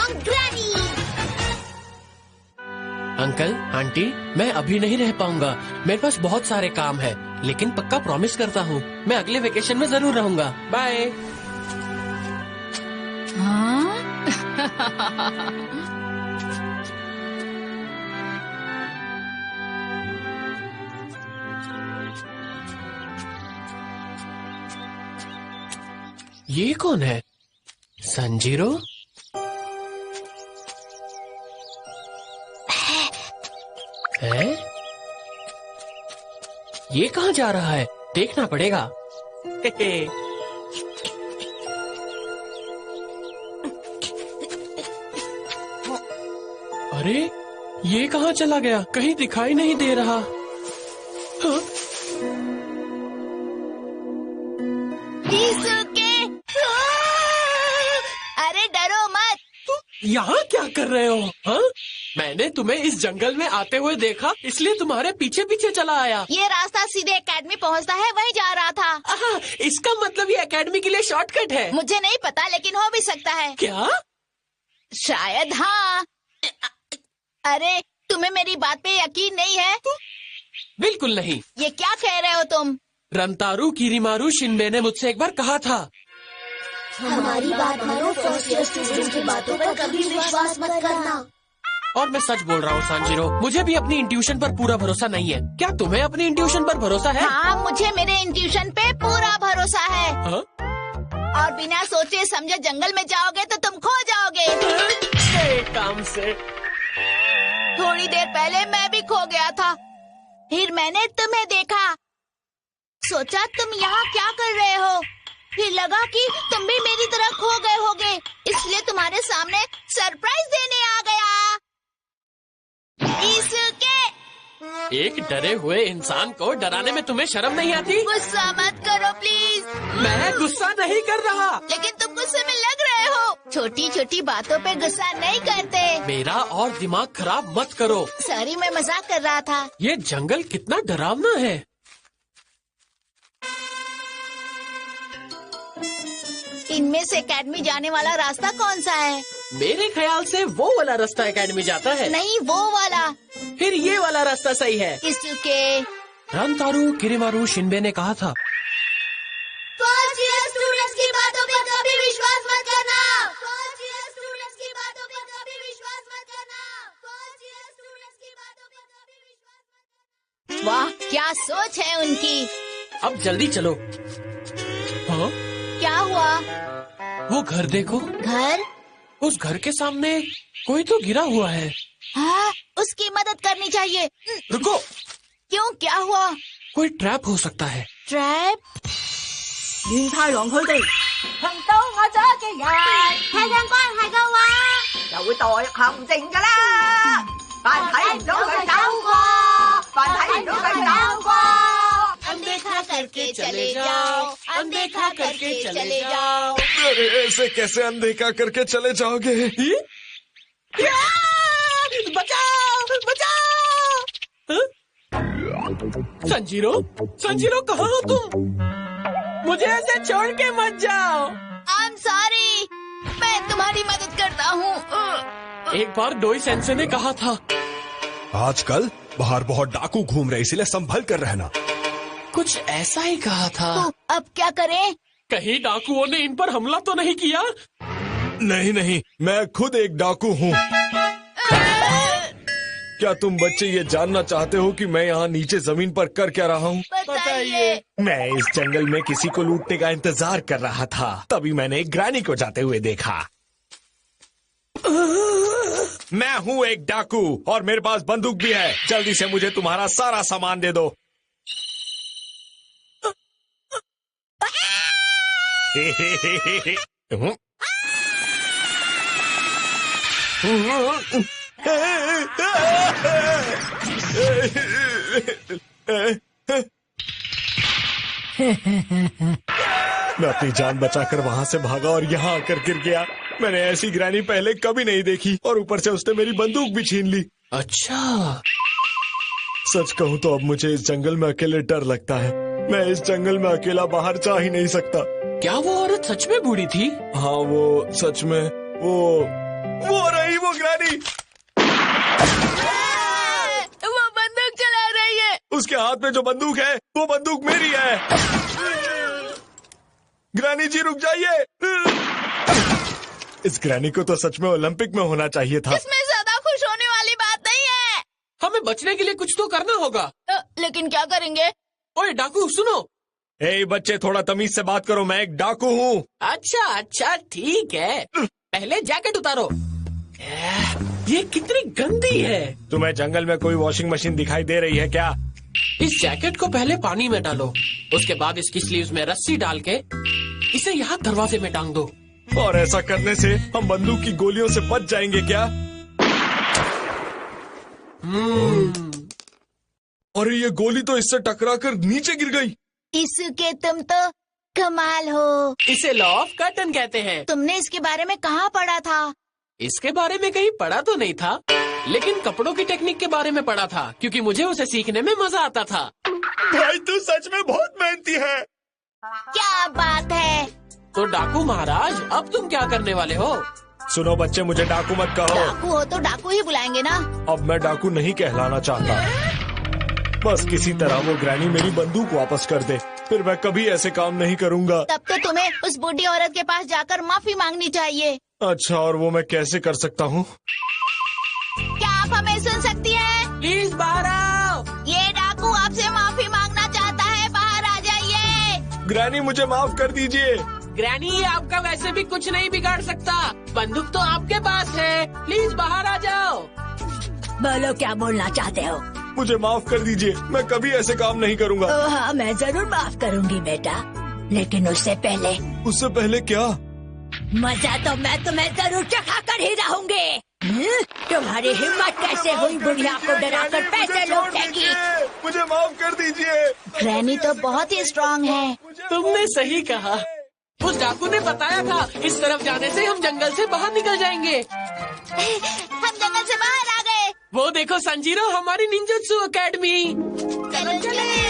Strong granny. Uncle aunty, मैं अभी नहीं रह पाऊंगा, मेरे पास बहुत सारे काम है, लेकिन पक्का प्रॉमिस करता हूँ मैं अगले वेकेशन में जरूर रहूंगा। बाय। ये कौन है? संजीरो? है? ये कहाँ जा रहा है? देखना पड़ेगा। अरे ये कहाँ चला गया? कहीं दिखाई नहीं दे रहा। हाँ? अरे डरो मत। यहाँ क्या कर रहे हो? हाँ? मैंने तुम्हें इस जंगल में आते हुए देखा, इसलिए तुम्हारे पीछे पीछे चला आया। ये रास्ता सीधे एकेडमी पहुँचता है, वहीं जा रहा था। इसका मतलब ये एकेडमी के लिए शॉर्टकट है। मुझे नहीं पता, लेकिन हो भी सकता है। क्या? शायद हाँ। अरे तुम्हें मेरी बात पे यकीन नहीं है? बिल्कुल नहीं। ये क्या कह रहे हो तुम? रंतारू किरीमारू शिनबे ने मुझसे एक बार कहा था, हमारी बात मानो, फर्स्ट ईयर स्टूडेंट्स की बातों पर कभी विश्वास मत करना। और मैं सच बोल रहा हूँ सांजीरो, मुझे भी अपनी इंट्यूशन पर पूरा भरोसा नहीं है। क्या तुम्हें अपनी इंट्यूशन पर भरोसा है? हाँ, मुझे मेरे इंट्यूशन पे पूरा भरोसा है। हाँ? और बिना सोचे समझे जंगल में जाओगे तो तुम खो जाओगे। एक काम से। थोड़ी देर पहले मैं भी खो गया था, फिर मैंने तुम्हें देखा, सोचा तुम यहाँ क्या कर रहे हो, फिर लगा कि तुम भी मेरी तरह खो गए होगे, इसलिए तुम्हारे सामने सरप्राइज देने आ गया। इसके एक डरे हुए इंसान को डराने में तुम्हें शर्म नहीं आती? गुस्सा मत करो प्लीज। मैं गुस्सा नहीं कर रहा। लेकिन तुम गुस्से में लग रहे हो। छोटी छोटी बातों पे गुस्सा नहीं करते। मेरा और दिमाग खराब मत करो। सॉरी, मैं मजाक कर रहा था। ये जंगल कितना डरावना है। इनमें से एकेडमी जाने वाला रास्ता कौन सा है? मेरे ख्याल से वो वाला रास्ता एकेडमी जाता है। नहीं, वो वाला। फिर ये वाला रास्ता सही है। किसके? रंतारू किरीमारू शिनबे ने कहा था, फर्स्ट ईयर स्टूडेंट्स की बातों पे कभी विश्वास मत करना। फर्स्ट ईयर स्टूडेंट्स की बातों पे कभी विश्वास मत करना। फर्स्ट ईयर स्टूडेंट्स की बातों पे कभी विश्वास मत करना। वाह, क्या सोच है उनकी। अब जल्दी चलो। हाँ? क्या हुआ? वो घर देखो। घर? उस घर के सामने कोई तो गिरा हुआ है। हाँ, उसकी मदद करनी चाहिए। रुको। क्यों, क्या हुआ? कोई ट्रैप हो सकता है। ट्रैप? 亂太郎佢哋碰到我咗嘅人，聽緊關係嘅話，就會墮入陷阱㗎啦。扮睇唔到佢走過，扮睇唔到佢走過。अनदेखा करके चले जाओ, अनदेखा करके चले जाओ। अरे ऐसे कैसे अनदेखा करके चले जाओगे? बचाओ बचाओ। हाँ? संजीरो, संजीरो कहाँ हो तुम? मुझे ऐसे छोड़ के मत जाओ। I'm sorry, मैं तुम्हारी मदद करता हूँ। एक बार डोई सेंसे ने कहा था, आजकल बाहर बहुत डाकू घूम रहे, इसलिए संभल कर रहना। कुछ ऐसा ही कहा था। तो अब क्या करें? कहीं डाकुओं ने इन पर हमला तो नहीं किया? नहीं नहीं, मैं खुद एक डाकू हूँ। क्या तुम बच्चे ये जानना चाहते हो कि मैं यहाँ नीचे जमीन पर कर क्या रहा हूँ? बताइए। मैं इस जंगल में किसी को लूटने का इंतजार कर रहा था, तभी मैंने एक ग्रैनी को जाते हुए देखा। मैं हूँ एक डाकू और मेरे पास बंदूक भी है। जल्दी से मुझे तुम्हारा सारा सामान दे दो। मैं अपनी जान बचाकर वहाँ से भागा और यहाँ आकर गिर गया। मैंने ऐसी ग्रैनी पहले कभी नहीं देखी और ऊपर से उसने मेरी बंदूक भी छीन ली। अच्छा, सच कहूँ तो अब मुझे इस जंगल में अकेले डर लगता है। मैं इस जंगल में अकेला बाहर जा ही नहीं सकता। क्या वो औरत सच में बूढ़ी थी? हाँ, वो सच में वो वो रही वो ग्रैनी, वो बंदूक चला रही है। उसके हाथ में जो बंदूक है वो बंदूक मेरी है। ग्रैनी जी रुक जाइए। इस ग्रैनी को तो सच में ओलंपिक में होना चाहिए था। इसमें ज्यादा खुश होने वाली बात नहीं है। हमें बचने के लिए कुछ तो करना होगा। लेकिन क्या करेंगे? ओए डाकू सुनो। ए बच्चे, थोड़ा तमीज से बात करो, मैं एक डाकू हूँ। अच्छा ठीक है, पहले जैकेट उतारो। ये कितनी गंदी है। तुम्हें जंगल में कोई वॉशिंग मशीन दिखाई दे रही है क्या? इस जैकेट को पहले पानी में डालो, उसके बाद इसकी स्लीव्स में रस्सी डाल के इसे यहाँ दरवाजे में टांग दो। और ऐसा करने से हम बंदूक की गोलियों से बच जाएंगे क्या? अरे ये गोली तो इससे टकराकर नीचे गिर गई। इसके तुम तो कमाल हो। इसे लॉ ऑफ कर्टन कहते हैं। तुमने इसके बारे में कहाँ पढ़ा था? इसके बारे में कहीं पढ़ा तो नहीं था, लेकिन कपड़ों की टेक्निक के बारे में पढ़ा था, क्योंकि मुझे उसे सीखने में मजा आता था। भाई तू सच में बहुत मेहनती है। क्या बात है। तो डाकू महाराज, अब तुम क्या करने वाले हो? सुनो बच्चे, मुझे डाकू मत कहो। डाकू हो तो डाकू ही बुलाएंगे ना। अब मैं डाकू नहीं कहलाना चाहता। बस किसी तरह वो ग्रैनी मेरी बंदूक वापस कर दे, फिर मैं कभी ऐसे काम नहीं करूँगा। तब तो तुम्हें उस बूढ़ी औरत के पास जाकर माफी मांगनी चाहिए। अच्छा, और वो मैं कैसे कर सकता हूँ? क्या आप हमें सुन सकती हैं? प्लीज बाहर आओ। ये डाकू आपसे माफी मांगना चाहता है, बाहर आ जाइए। ग्रैनी मुझे माफ कर दीजिए। ग्रैनी, ये आपका वैसे भी कुछ नहीं बिगाड़ सकता, बंदूक तो आपके पास है। प्लीज बाहर आ जाओ। बोलो, क्या बोलना चाहते हो? मुझे माफ कर दीजिए, मैं कभी ऐसे काम नहीं करूँगा। हाँ, मैं जरूर माफ करूंगी बेटा, लेकिन उससे पहले क्या? मजा तो मैं तुम्हें जरूर चखा कर ही रहूंगी। तुम्हारी हिम्मत कैसे हुई बुढ़िया को डराकर पैसे लूटने की? मुझे माफ कर दीजिए। ग्रैनी तो बहुत ही स्ट्रांग है। तुमने सही कहा। उस डाकू ने बताया था, इस तरफ जाने से हम जंगल से बाहर निकल जाएंगे। हम जंगल से बाहर आ गए। वो देखो संजीरो, हमारी निंजुत्सु एकेडमी। चलो चलो।